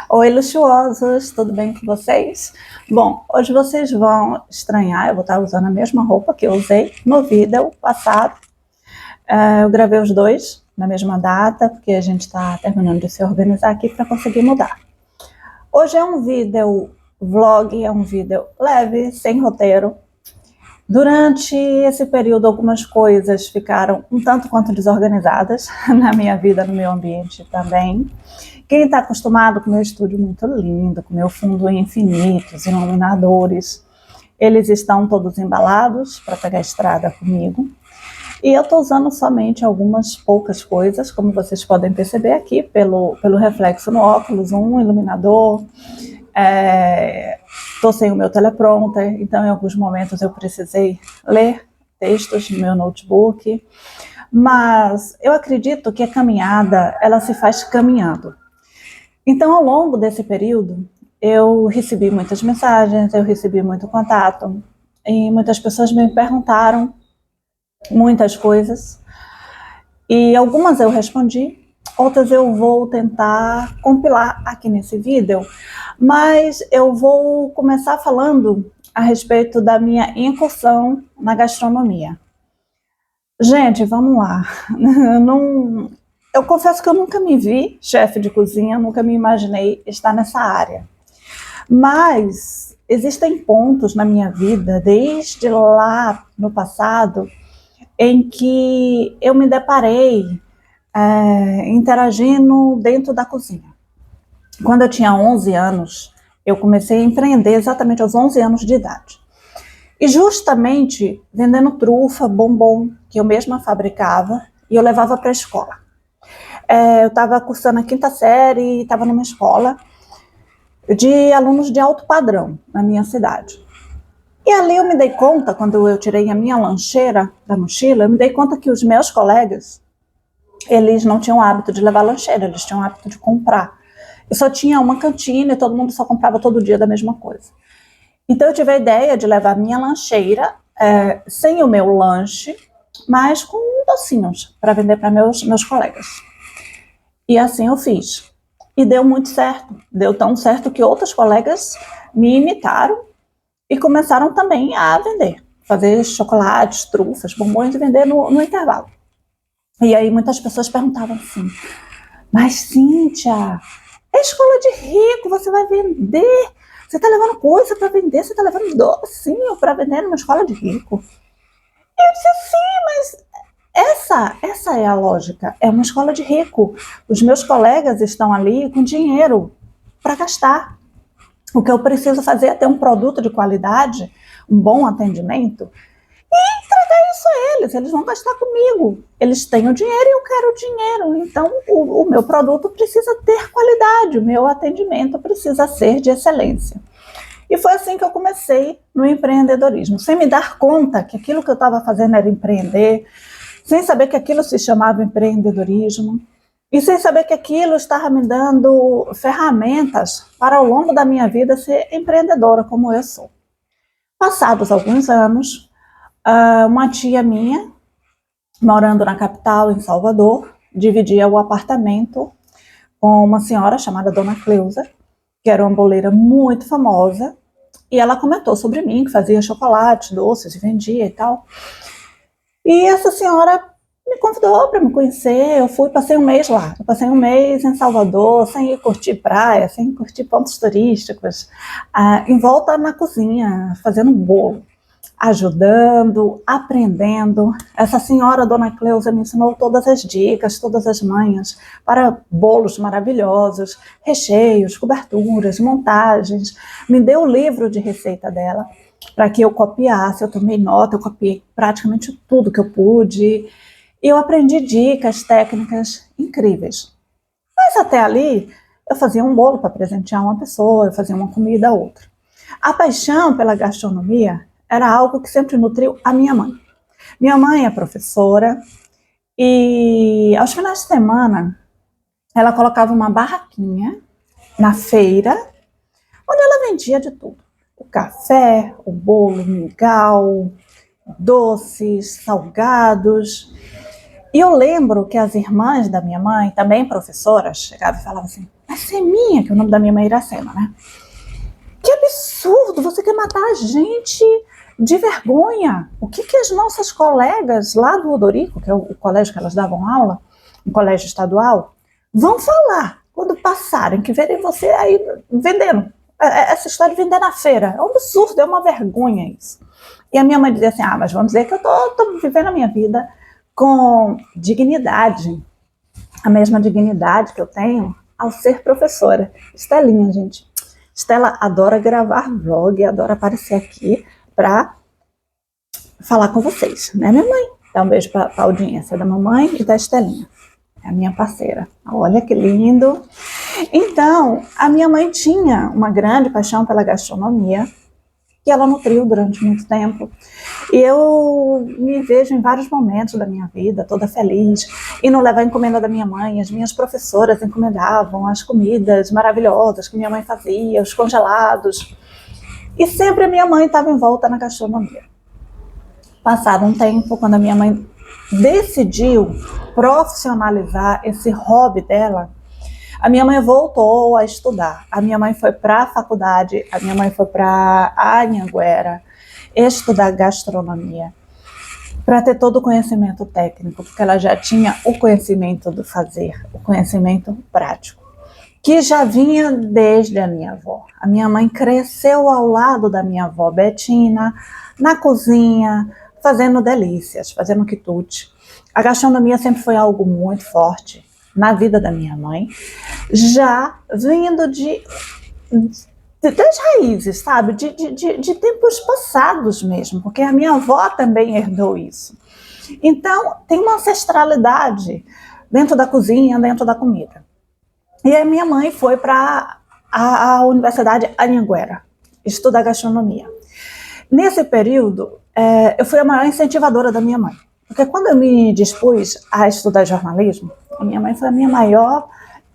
Oi, luxuosos, tudo bem com vocês? Bom, hoje vocês vão estranhar, eu vou estar usando a mesma roupa que eu usei no vídeo passado. Eu gravei os dois na mesma data, porque a gente está terminando de se organizar aqui para conseguir mudar. Hoje é um vídeo vlog, é um vídeo leve, sem roteiro. Durante esse período, algumas coisas ficaram um tanto quanto desorganizadas na minha vida, no meu ambiente também. Quem está acostumado com o meu estúdio muito lindo, com o meu fundo em infinitos, iluminadores, eles estão todos embalados para pegar a estrada comigo. E eu estou usando somente algumas poucas coisas, como vocês podem perceber aqui, pelo reflexo no óculos, um iluminador. Estou sem o meu teleprompter, então em alguns momentos eu precisei ler textos no meu notebook. Mas eu acredito que a caminhada, ela se faz caminhando. Então, ao longo desse período, eu recebi muitas mensagens, eu recebi muito contato, e muitas pessoas me perguntaram muitas coisas, e algumas eu respondi, outras eu vou tentar compilar aqui nesse vídeo, mas eu vou começar falando a respeito da minha incursão na gastronomia. Gente, vamos lá. Eu confesso que eu nunca me vi chefe de cozinha, nunca me imaginei estar nessa área. Mas existem pontos na minha vida, desde lá no passado, em que eu me deparei interagindo dentro da cozinha. Quando eu tinha 11 anos, eu comecei a empreender exatamente aos 11 anos de idade. E justamente vendendo trufa, bombom, que eu mesma fabricava, e eu levava para a escola. Eu estava cursando a 5ª série e estava numa escola de alunos de alto padrão na minha cidade. E ali eu me dei conta, quando eu tirei a minha lancheira da mochila, eu me dei conta que os meus colegas, eles não tinham hábito de levar lancheira, eles tinham hábito de comprar. Eu só tinha uma cantina e todo mundo só comprava todo dia da mesma coisa. Então eu tive a ideia de levar a minha lancheira sem o meu lanche, mas com docinhos para vender para meus colegas. E assim eu fiz. E deu muito certo. Deu tão certo que outros colegas me imitaram e começaram também a vender. Fazer chocolates, trufas, bombons e vender no intervalo. E aí muitas pessoas perguntavam assim, mas Cíntia, é escola de rico, você vai vender? Você está levando coisa para vender? Você está levando docinho para vender numa escola de rico? E eu disse, sim, mas essa é a lógica, é uma escola de rico. Os meus colegas estão ali com dinheiro para gastar. O que eu preciso fazer é ter um produto de qualidade, um bom atendimento e entregar isso a eles vão gastar comigo. Eles têm o dinheiro e eu quero o dinheiro, então o meu produto precisa ter qualidade, o meu atendimento precisa ser de excelência. E foi assim que eu comecei no empreendedorismo, sem me dar conta que aquilo que eu estava fazendo era empreender, sem saber que aquilo se chamava empreendedorismo, e sem saber que aquilo estava me dando ferramentas para, ao longo da minha vida, ser empreendedora como eu sou. Passados alguns anos, uma tia minha, morando na capital, em Salvador, dividia o apartamento com uma senhora chamada Dona Cleusa, que era uma boleira muito famosa, e ela comentou sobre mim, que fazia chocolate, doces e vendia e tal. E essa senhora me convidou para me conhecer, eu fui, passei um mês lá. Eu passei um mês em Salvador, sem ir curtir praia, sem curtir pontos turísticos, em volta na cozinha, fazendo bolo, ajudando, aprendendo. Essa senhora, Dona Cleusa, me ensinou todas as dicas, todas as manhas para bolos maravilhosos, recheios, coberturas, montagens. Me deu o livro de receita dela para que eu copiasse, eu tomei nota, eu copiei praticamente tudo que eu pude. E eu aprendi dicas, técnicas incríveis. Mas até ali, eu fazia um bolo para presentear uma pessoa, eu fazia uma comida a outra. A paixão pela gastronomia era algo que sempre nutriu a minha mãe. Minha mãe é professora e aos finais de semana ela colocava uma barraquinha na feira onde ela vendia de tudo. O café, o bolo, o mingau, doces, salgados. E eu lembro que as irmãs da minha mãe, também professoras, chegavam e falavam assim, A Seminha, que é o nome da minha mãe, Iracema, né? Que absurdo, você quer matar a gente de vergonha. O que as nossas colegas lá do Odorico, que é o colégio que elas davam aula, um colégio estadual, vão falar quando passarem, que verem você aí vendendo, essa história de vender na feira. É um absurdo, é uma vergonha isso. E a minha mãe dizia assim, mas vamos dizer que eu tô vivendo a minha vida com dignidade, a mesma dignidade que eu tenho ao ser professora. Estelinha, gente. Estela adora gravar vlog, adora aparecer aqui para falar com vocês, né, minha mãe? Dá um beijo para a audiência da mamãe e da Estelinha, é a minha parceira. Olha que lindo. Então, a minha mãe tinha uma grande paixão pela gastronomia, que ela nutriu durante muito tempo. E eu me vejo em vários momentos da minha vida, toda feliz, e não levar a encomenda da minha mãe. As minhas professoras encomendavam as comidas maravilhosas que minha mãe fazia, os congelados. E sempre a minha mãe estava envolta na gastronomia. Passado um tempo, quando a minha mãe decidiu profissionalizar esse hobby dela, a minha mãe voltou a estudar. A minha mãe foi para a faculdade, a minha mãe foi para a Anhanguera estudar gastronomia, para ter todo o conhecimento técnico, porque ela já tinha o conhecimento do fazer, o conhecimento prático, que já vinha desde a minha avó. A minha mãe cresceu ao lado da minha avó Betina, na cozinha, fazendo delícias, fazendo quitute. A gastronomia sempre foi algo muito forte na vida da minha mãe, já vindo das raízes, sabe? De tempos passados mesmo, porque a minha avó também herdou isso. Então, tem uma ancestralidade dentro da cozinha, dentro da comida. E a minha mãe foi para a Universidade Anhanguera estudar gastronomia. Nesse período, eu fui a maior incentivadora da minha mãe. Porque quando eu me dispus a estudar jornalismo, a minha mãe foi a minha maior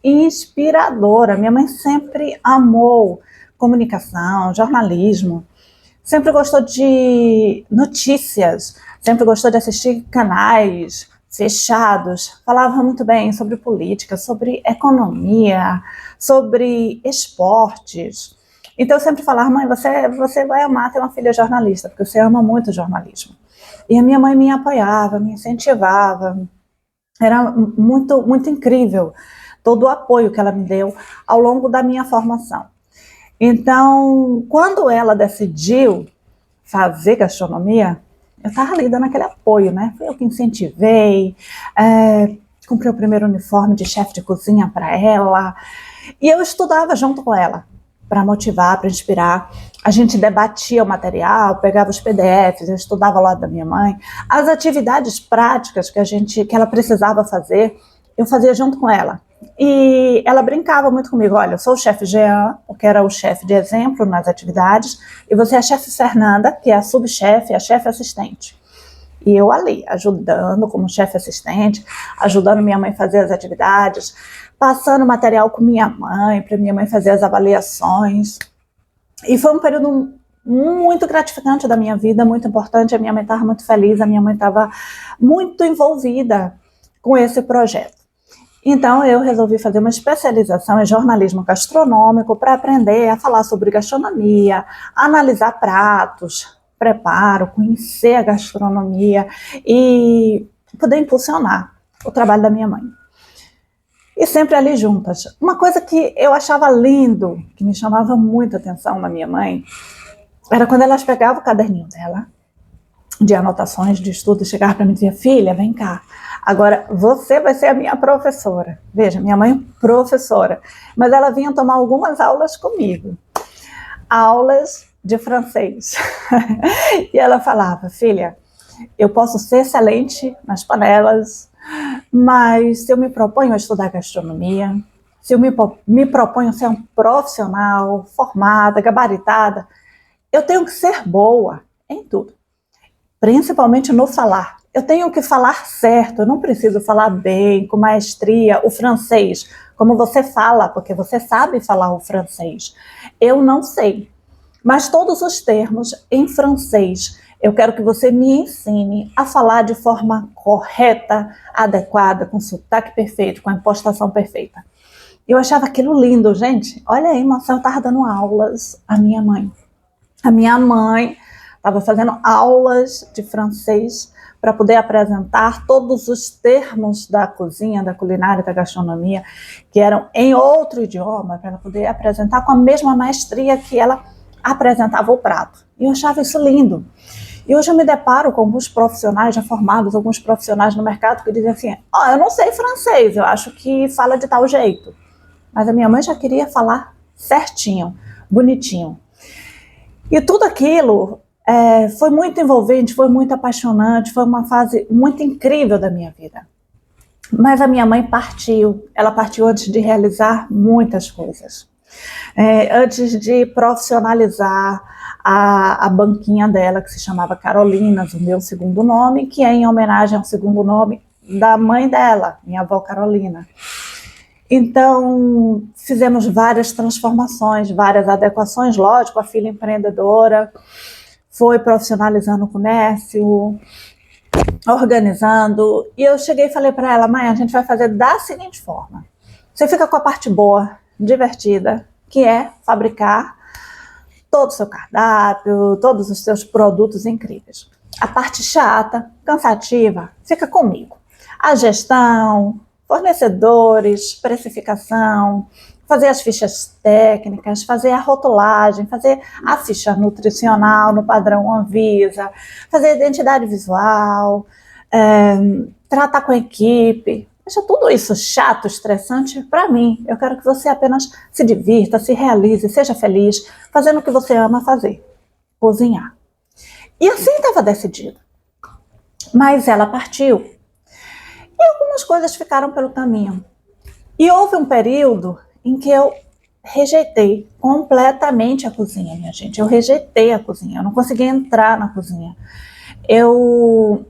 inspiradora. Minha mãe sempre amou comunicação, jornalismo, sempre gostou de notícias, sempre gostou de assistir canais fechados, falava muito bem sobre política, sobre economia, sobre esportes. Então eu sempre falava, mãe, você vai amar ter uma filha jornalista, porque você ama muito jornalismo. E a minha mãe me apoiava, me incentivava. Era muito, muito incrível todo o apoio que ela me deu ao longo da minha formação. Então, quando ela decidiu fazer gastronomia, eu estava ali dando aquele apoio, né? Foi eu que incentivei, comprei o primeiro uniforme de chefe de cozinha para ela, e eu estudava junto com ela, para motivar, para inspirar. A gente debatia o material, pegava os PDFs, eu estudava ao lado da minha mãe. As atividades práticas que ela precisava fazer, eu fazia junto com ela. E ela brincava muito comigo, olha, eu sou o chefe Jean, que era o chefe de exemplo nas atividades, e você é a chefe Fernanda, que é a subchefe, a chefe assistente. E eu ali, ajudando como chefe assistente, ajudando minha mãe a fazer as atividades, passando material com minha mãe, para minha mãe fazer as avaliações. E foi um período muito gratificante da minha vida, muito importante. A minha mãe estava muito feliz, a minha mãe estava muito envolvida com esse projeto. Então eu resolvi fazer uma especialização em jornalismo gastronômico para aprender a falar sobre gastronomia, analisar pratos, preparo, conhecer a gastronomia e poder impulsionar o trabalho da minha mãe. E sempre ali juntas. Uma coisa que eu achava lindo, que me chamava muita atenção na minha mãe, era quando elas pegavam o caderninho dela, de anotações, de estudo, e chegavam para mim e diziam, filha, vem cá, agora você vai ser a minha professora. Veja, minha mãe professora, mas ela vinha tomar algumas aulas comigo, aulas de francês. E ela falava, filha, eu posso ser excelente nas panelas, mas se eu me proponho a estudar gastronomia, se eu me proponho a ser um profissional, formada, gabaritada, eu tenho que ser boa em tudo, principalmente no falar. Eu tenho que falar certo, eu não preciso falar bem, com maestria, o francês, como você fala, porque você sabe falar o francês. Eu não sei, mas todos os termos em francês, eu quero que você me ensine a falar de forma correta, adequada, com sotaque perfeito, com a impostação perfeita. Eu achava aquilo lindo, gente. Olha aí, Marcelo estava dando aulas à minha mãe. A minha mãe estava fazendo aulas de francês para poder apresentar todos os termos da cozinha, da culinária, da gastronomia, que eram em outro idioma, para ela poder apresentar com a mesma maestria que ela apresentava o prato. E eu achava isso lindo. E hoje eu me deparo com alguns profissionais já formados, alguns profissionais no mercado que dizem assim, eu não sei francês, eu acho que fala de tal jeito. Mas a minha mãe já queria falar certinho, bonitinho. E tudo aquilo foi muito envolvente, foi muito apaixonante, foi uma fase muito incrível da minha vida. Mas a minha mãe partiu, ela partiu antes de realizar muitas coisas. Antes de profissionalizar a banquinha dela, que se chamava Carolinas, o meu segundo nome, que é em homenagem ao segundo nome da mãe dela, minha avó Carolina. Então, fizemos várias transformações, várias adequações, lógico, a filha empreendedora foi profissionalizando o comércio, organizando, e eu cheguei e falei para ela, mãe, a gente vai fazer da seguinte forma, você fica com a parte boa, divertida, que é fabricar todo o seu cardápio, todos os seus produtos incríveis. A parte chata, cansativa, fica comigo. A gestão, fornecedores, precificação, fazer as fichas técnicas, fazer a rotulagem, fazer a ficha nutricional no padrão Anvisa, fazer a identidade visual, tratar com a equipe. Deixa tudo isso chato, estressante para mim. Eu quero que você apenas se divirta, se realize, seja feliz, fazendo o que você ama fazer, cozinhar. E assim estava decidido. Mas ela partiu. E algumas coisas ficaram pelo caminho. E houve um período em que eu rejeitei completamente a cozinha, minha gente. Eu rejeitei a cozinha, eu não conseguia entrar na cozinha. Eu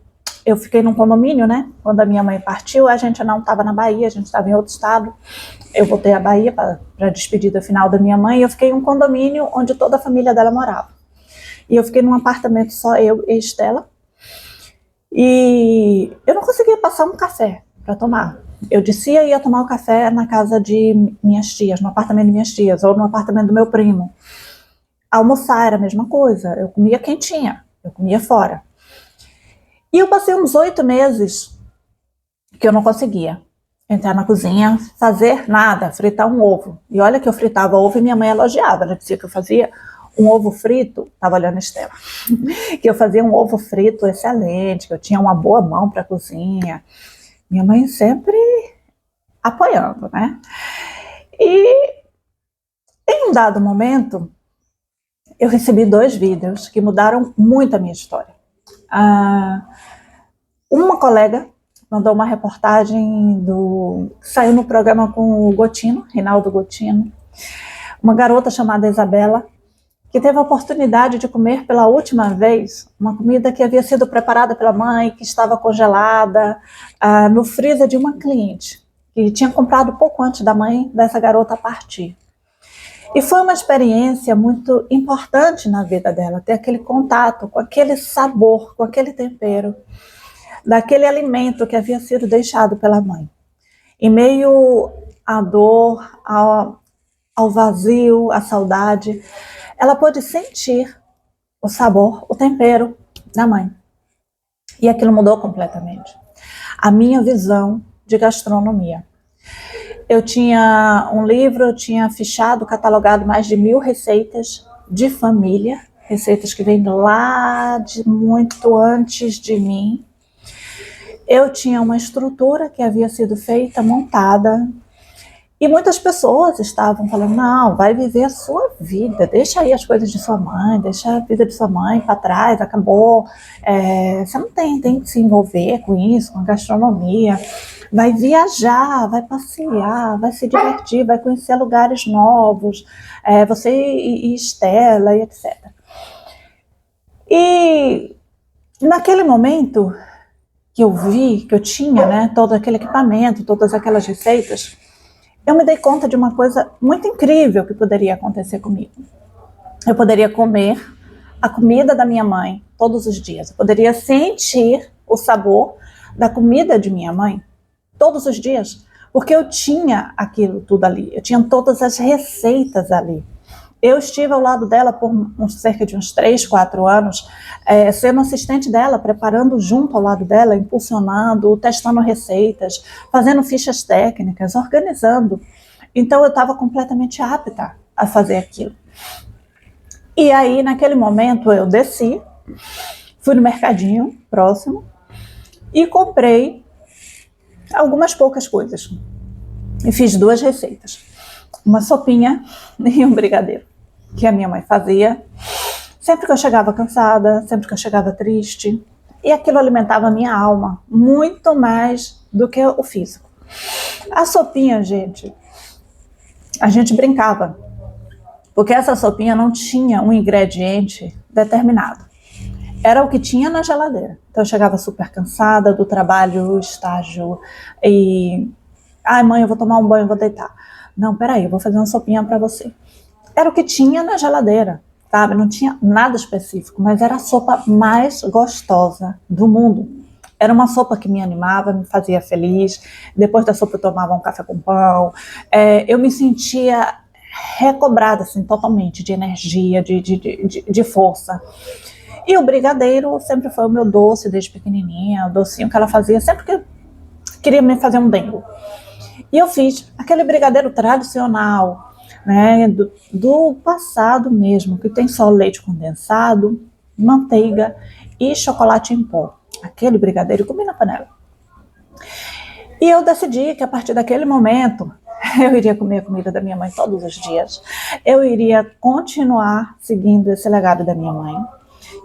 fiquei num condomínio, né? Quando a minha mãe partiu, a gente não estava na Bahia, a gente estava em outro estado. Eu voltei à Bahia para a despedida final da minha mãe e eu fiquei em um condomínio onde toda a família dela morava. E eu fiquei num apartamento só eu e Estela. E eu não conseguia passar um café para tomar. Eu descia e ia tomar o café na casa de minhas tias, no apartamento de minhas tias, ou no apartamento do meu primo. Almoçar era a mesma coisa, eu comia quentinha, eu comia fora. E eu passei uns 8 meses que eu não conseguia entrar na cozinha, fazer nada, fritar um ovo. E olha que eu fritava ovo e minha mãe elogiava, ela dizia que eu fazia um ovo frito, estava olhando a Estela, que eu fazia um ovo frito excelente, que eu tinha uma boa mão para a cozinha. Minha mãe sempre apoiando, né? E em um dado momento, eu recebi 2 vídeos que mudaram muito a minha história. Uma colega mandou uma reportagem que saiu no programa com o Gotino, Rinaldo Gotino, uma garota chamada Isabela, que teve a oportunidade de comer pela última vez uma comida que havia sido preparada pela mãe, que estava congelada no freezer de uma cliente, que tinha comprado pouco antes da mãe dessa garota partir. E foi uma experiência muito importante na vida dela, ter aquele contato com aquele sabor, com aquele tempero, daquele alimento que havia sido deixado pela mãe. Em meio à dor, ao vazio, à saudade, ela pôde sentir o sabor, o tempero da mãe. E aquilo mudou completamente a minha visão de gastronomia. Eu tinha um livro, eu tinha fichado, catalogado mais de 1000 receitas de família, receitas que vêm lá de muito antes de mim. Eu tinha uma estrutura que havia sido feita, montada, e muitas pessoas estavam falando, não, vai viver a sua vida, deixa aí as coisas de sua mãe, deixa a vida de sua mãe para trás, acabou, você não tem que se envolver com isso, com a gastronomia, vai viajar, vai passear, vai se divertir, vai conhecer lugares novos, você e Estela e etc. E naquele momento que eu vi, que eu tinha, né, todo aquele equipamento, todas aquelas receitas, eu me dei conta de uma coisa muito incrível que poderia acontecer comigo. Eu poderia comer a comida da minha mãe todos os dias. Eu poderia sentir o sabor da comida de minha mãe todos os dias, porque eu tinha aquilo tudo ali, eu tinha todas as receitas ali. Eu estive ao lado dela por cerca de uns 3, 4 anos, sendo assistente dela, preparando junto ao lado dela, impulsionando, testando receitas, fazendo fichas técnicas, organizando. Então eu estava completamente apta a fazer aquilo. E aí, naquele momento, eu desci, fui no mercadinho próximo e comprei algumas poucas coisas. E fiz 2 receitas. Uma sopinha e um brigadeiro, que a minha mãe fazia sempre que eu chegava cansada, sempre que eu chegava triste. E aquilo alimentava a minha alma, muito mais do que o físico. A sopinha, gente, a gente brincava, porque essa sopinha não tinha um ingrediente determinado. Era o que tinha na geladeira. Então eu chegava super cansada do trabalho, estágio, e... Ai, mãe, eu vou tomar um banho, vou deitar. Não, peraí, eu vou fazer uma sopinha para você. Era o que tinha na geladeira, sabe? Não tinha nada específico, mas era a sopa mais gostosa do mundo. Era uma sopa que me animava, me fazia feliz. Depois da sopa eu tomava um café com pão. Eu me sentia recobrada, assim, totalmente de energia, de força. E o brigadeiro sempre foi o meu doce desde pequenininha, o docinho que ela fazia sempre que eu queria me fazer um dengo. E eu fiz aquele brigadeiro tradicional, né, do passado mesmo, que tem só leite condensado, manteiga e chocolate em pó. Aquele brigadeiro comi na panela. E eu decidi que a partir daquele momento eu iria comer a comida da minha mãe todos os dias. Eu iria continuar seguindo esse legado da minha mãe,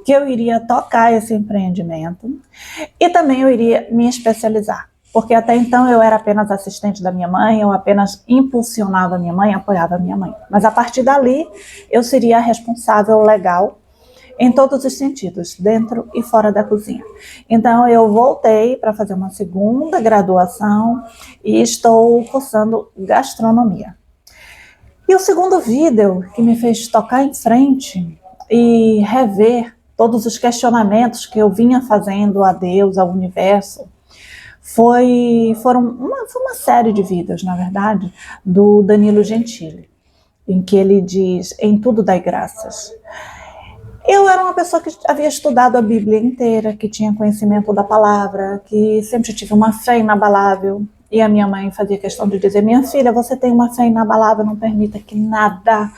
que eu iria tocar esse empreendimento e também eu iria me especializar. Porque até então eu era apenas assistente da minha mãe, eu apenas impulsionava a minha mãe, apoiava a minha mãe. Mas a partir dali, eu seria a responsável legal em todos os sentidos, dentro e fora da cozinha. Então eu voltei para fazer uma segunda graduação e estou cursando gastronomia. E o segundo vídeo que me fez tocar em frente e rever todos os questionamentos que eu vinha fazendo a Deus, ao universo, foi uma série de vídeos, na verdade, do Danilo Gentili, em que ele diz, em tudo dai graças. Eu era uma pessoa que havia estudado a Bíblia inteira, que tinha conhecimento da palavra, que sempre tive uma fé inabalável, e a minha mãe fazia questão de dizer, minha filha, você tem uma fé inabalável, não permita que nada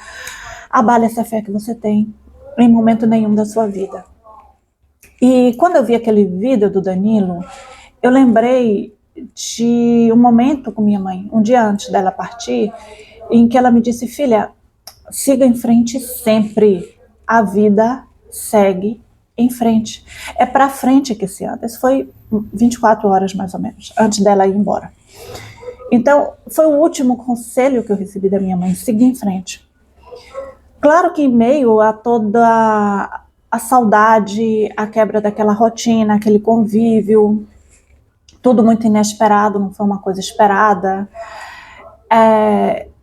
abale essa fé que você tem, em momento nenhum da sua vida. E quando eu vi aquele vídeo do Danilo, eu lembrei de um momento com minha mãe, um dia antes dela partir, em que ela me disse, filha, siga em frente sempre, a vida segue em frente. É para frente que se anda. Isso foi 24 horas mais ou menos, antes dela ir embora. Então, foi o último conselho que eu recebi da minha mãe, seguir em frente. Claro que em meio a toda a saudade, a quebra daquela rotina, aquele convívio, tudo muito inesperado, não foi uma coisa esperada.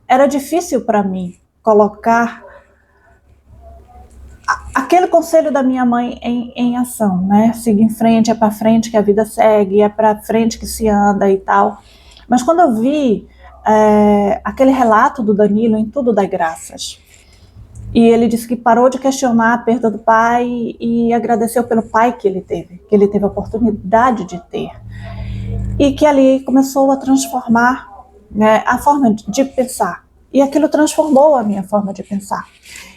Era difícil para mim colocar aquele conselho da minha mãe em ação, né? Siga em frente, é para frente que a vida segue, é para frente que se anda e tal. Mas quando eu vi aquele relato do Danilo em tudo dai graças, e ele disse que parou de questionar a perda do pai e agradeceu pelo pai que ele teve a oportunidade de ter. E que ali começou a transformar, né, a forma de pensar. E aquilo transformou a minha forma de pensar.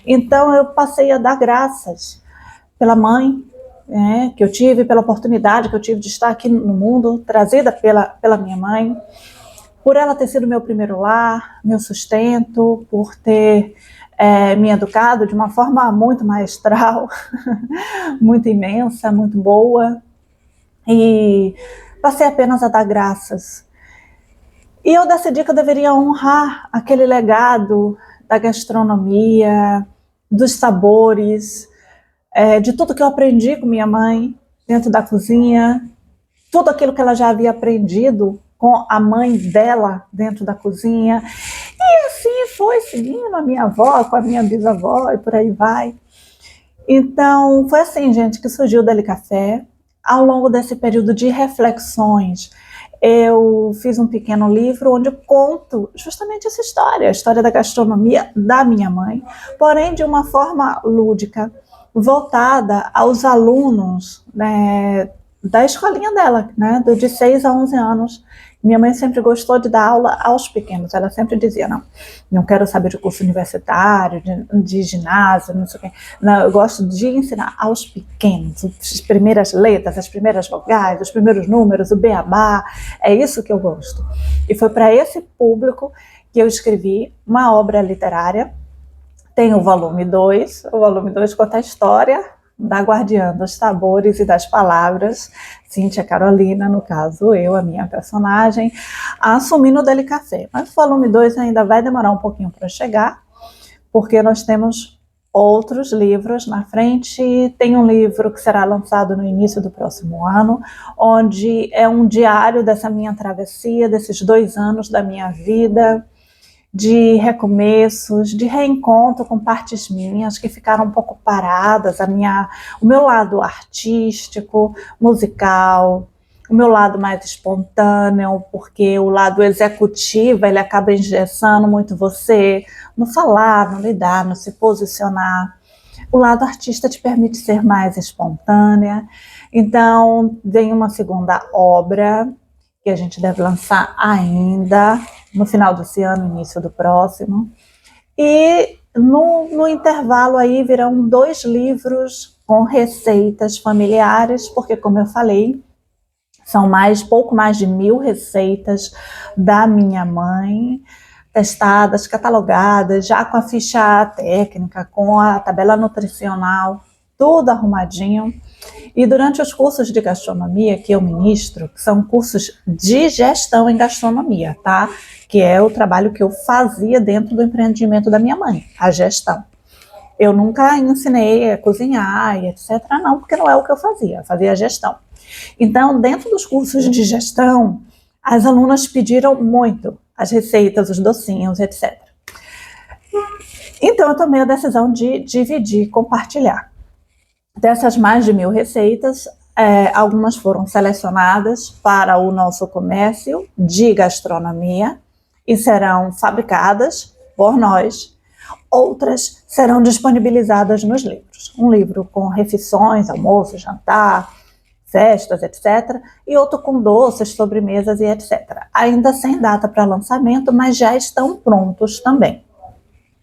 Então eu passei a dar graças pela mãe, né, que eu tive, pela oportunidade que eu tive de estar aqui no mundo, trazida pela minha mãe, por ela ter sido meu primeiro lar, meu sustento, por ter me educado de uma forma muito maestral, muito imensa, muito boa. E passei apenas a dar graças. E eu decidi que eu deveria honrar aquele legado da gastronomia, dos sabores, de tudo que eu aprendi com minha mãe dentro da cozinha, tudo aquilo que ela já havia aprendido com a mãe dela dentro da cozinha. E assim foi, seguindo a minha avó, com a minha bisavó e por aí vai. Então, foi assim, gente, que surgiu o Deli Café. Ao longo desse período de reflexões, eu fiz um pequeno livro onde eu conto justamente essa história, a história da gastronomia da minha mãe, porém de uma forma lúdica, voltada aos alunos, né, da escolinha dela, né, de 6 a 11 anos. Minha mãe sempre gostou de dar aula aos pequenos, ela sempre dizia, não quero saber de curso universitário, de ginásio, não sei o quê. Não, eu gosto de ensinar aos pequenos, as primeiras letras, as primeiras vogais, os primeiros números, o beabá, é isso que eu gosto. E foi para esse público que eu escrevi uma obra literária. Tem o volume 2 conta a história da guardiã dos sabores e das palavras, Cíntia Carolina, no caso eu, a minha personagem, assumindo o Delicafé. Mas o volume 2 ainda vai demorar um pouquinho para chegar, porque nós temos outros livros na frente. Tem um livro que será lançado no início do próximo ano, onde é um diário dessa minha travessia, desses 2 anos da minha vida, de recomeços, de reencontro com partes minhas que ficaram um pouco paradas, o meu lado artístico, musical, o meu lado mais espontâneo, porque o lado executivo, ele acaba engessando muito você no falar, no lidar, no se posicionar. O lado artista te permite ser mais espontânea. Então, vem uma segunda obra que a gente deve lançar ainda no final desse ano, início do próximo. E no intervalo aí virão 2 livros com receitas familiares, porque, como eu falei, são pouco mais de 1000 receitas da minha mãe, testadas, catalogadas, já com a ficha técnica, com a tabela nutricional, tudo arrumadinho. E durante os cursos de gastronomia que eu ministro, que são cursos de gestão em gastronomia, tá? Que é o trabalho que eu fazia dentro do empreendimento da minha mãe, a gestão. Eu nunca ensinei a cozinhar e etc, não, porque não é o que eu fazia a gestão. Então, dentro dos cursos de gestão, as alunas pediram muito as receitas, os docinhos, etc. Então, eu tomei a decisão de dividir, compartilhar. Dessas mais de 1000 receitas, algumas foram selecionadas para o nosso comércio de gastronomia e serão fabricadas por nós. Outras serão disponibilizadas nos livros. Um livro com refeições, almoço, jantar, festas, etc. E outro com doces, sobremesas e etc. Ainda sem data para lançamento, mas já estão prontos também.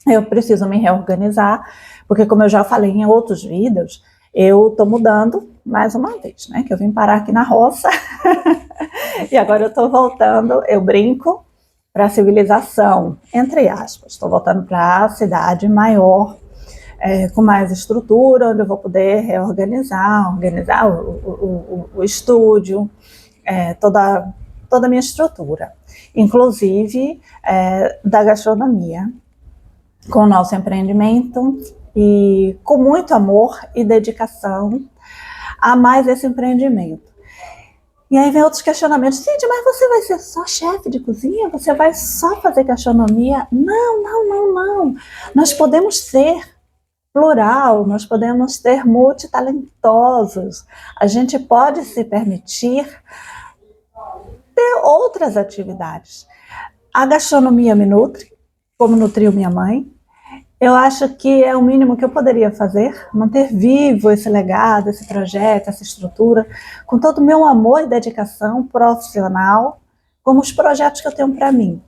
Eu preciso me reorganizar, porque, como eu já falei em outros vídeos, eu estou mudando mais uma vez, né? Que eu vim parar aqui na roça e agora eu estou voltando, eu brinco, para a civilização, entre aspas. Estou voltando para a cidade maior, com mais estrutura, onde eu vou poder organizar o estúdio, toda a minha estrutura, inclusive da gastronomia, com o nosso empreendimento e com muito amor e dedicação a mais esse empreendimento. E aí vem outros questionamentos. Gente, mas você vai ser só chefe de cozinha? Você vai só fazer gastronomia? Não. Nós podemos ser plural, nós podemos ser multitalentosos. A gente pode se permitir ter outras atividades. A gastronomia me nutre, como nutriu minha mãe. Eu acho que é o mínimo que eu poderia fazer, manter vivo esse legado, esse projeto, essa estrutura, com todo o meu amor e dedicação profissional, como os projetos que eu tenho para mim.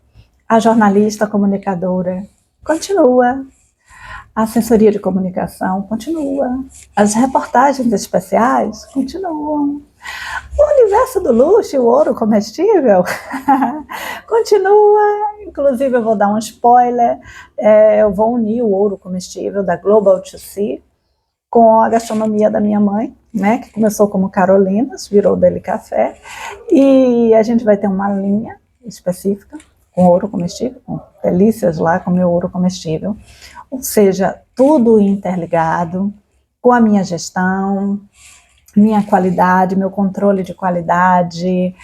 A jornalista, a comunicadora, continua. A assessoria de comunicação continua. As reportagens especiais continuam. O universo do luxo, o ouro comestível, continua. Inclusive, eu vou dar um spoiler, eu vou unir o ouro comestível da Global to See com a gastronomia da minha mãe, né, que começou como Carolinas, virou Delicafé, e a gente vai ter uma linha específica com ouro comestível, com delícias lá com meu ouro comestível, ou seja, tudo interligado com a minha gestão, minha qualidade, meu controle de qualidade.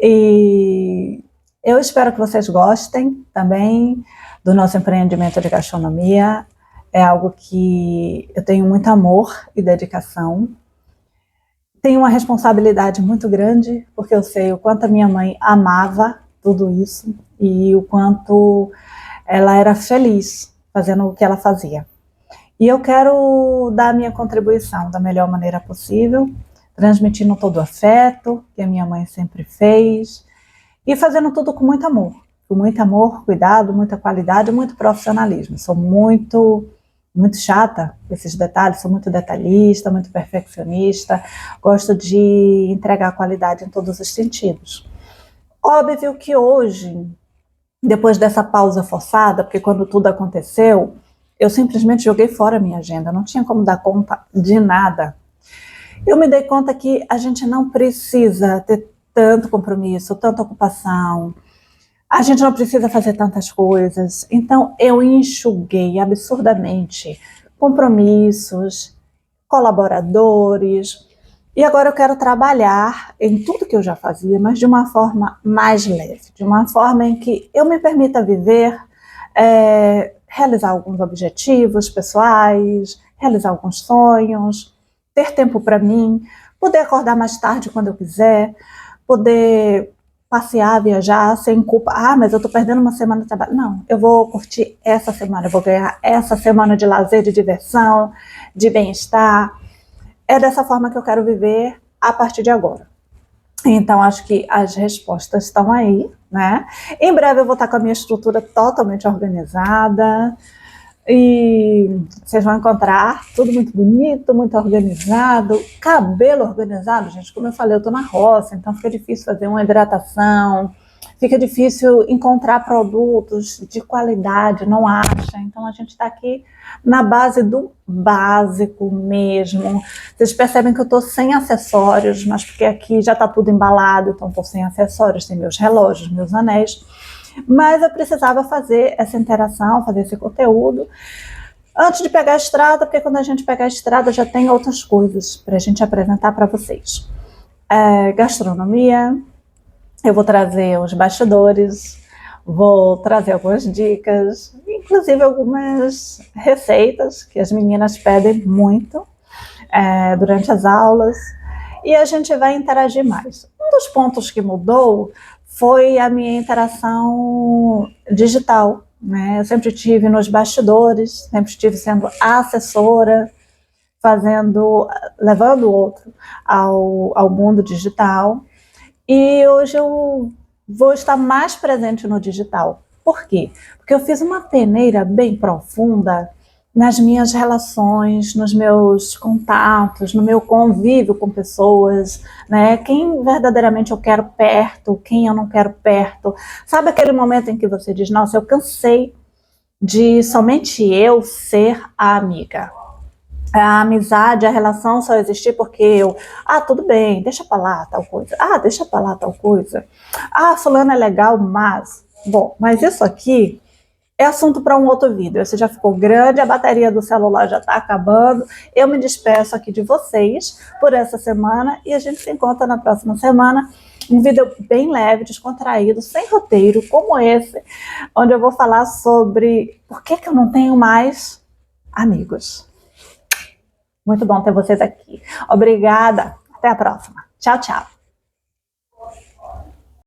E eu espero que vocês gostem também do nosso empreendimento de gastronomia. É algo que eu tenho muito amor e dedicação. tenho uma responsabilidade muito grande, porque eu sei o quanto a minha mãe amava tudo isso e o quanto ela era feliz fazendo o que ela fazia. E eu quero dar a minha contribuição da melhor maneira possível, transmitindo todo o afeto que a minha mãe sempre fez e fazendo tudo com muito amor, cuidado, muita qualidade, muito profissionalismo. Sou muito chata com esses detalhes, sou muito detalhista, muito perfeccionista, gosto de entregar qualidade em todos os sentidos. Óbvio que hoje, depois dessa pausa forçada, porque quando tudo aconteceu, eu simplesmente joguei fora a minha agenda, não tinha como dar conta de nada. Eu me dei conta que a gente não precisa ter tanto compromisso, tanta ocupação, a gente não precisa fazer tantas coisas. Então eu enxuguei absurdamente compromissos, colaboradores, e agora eu quero trabalhar em tudo que eu já fazia, mas de uma forma mais leve, de uma forma em que eu me permita viver, realizar alguns objetivos pessoais, realizar alguns sonhos, ter tempo para mim, poder acordar mais tarde quando eu quiser, poder passear, viajar sem culpa. Ah, mas eu estou perdendo uma semana de trabalho. Não, eu vou curtir essa semana, eu vou ganhar essa semana de lazer, de diversão, de bem-estar. É dessa forma que eu quero viver a partir de agora. Então, acho que as respostas estão aí, né? Em breve eu vou estar com a minha estrutura totalmente organizada e vocês vão encontrar tudo muito bonito, muito organizado, cabelo organizado, gente. Como eu falei, eu tô na roça, então fica difícil fazer uma hidratação, fica difícil encontrar produtos de qualidade, não acha. Então a gente está aqui na base do básico mesmo. Vocês percebem que eu estou sem acessórios, mas porque aqui já está tudo embalado, então estou sem acessórios, tem meus relógios, meus anéis. Mas eu precisava fazer essa interação, fazer esse conteúdo antes de pegar a estrada, porque quando a gente pegar a estrada já tem outras coisas para a gente apresentar para vocês. Gastronomia, eu vou trazer os bastidores, vou trazer algumas dicas, inclusive algumas receitas que as meninas pedem muito durante as aulas, e a gente vai interagir mais. Um dos pontos que mudou foi a minha interação digital, né? Eu sempre estive nos bastidores, sempre estive sendo assessora, levando o outro ao mundo digital. E hoje eu vou estar mais presente no digital. Por quê? Porque eu fiz uma peneira bem profunda nas minhas relações, nos meus contatos, no meu convívio com pessoas, né? Quem verdadeiramente eu quero perto, quem eu não quero perto. Sabe aquele momento em que você diz, nossa, eu cansei de somente eu ser a amiga. A amizade, a relação só existir porque tudo bem, deixa pra lá tal coisa. Deixa pra lá tal coisa. Fulano é legal, mas isso aqui é assunto para um outro vídeo. Esse já ficou grande, a bateria do celular já está acabando. Eu me despeço aqui de vocês por essa semana e a gente se encontra na próxima semana. Um vídeo bem leve, descontraído, sem roteiro, como esse, onde eu vou falar sobre por que eu não tenho mais amigos. Muito bom ter vocês aqui. Obrigada. Até a próxima. Tchau, tchau.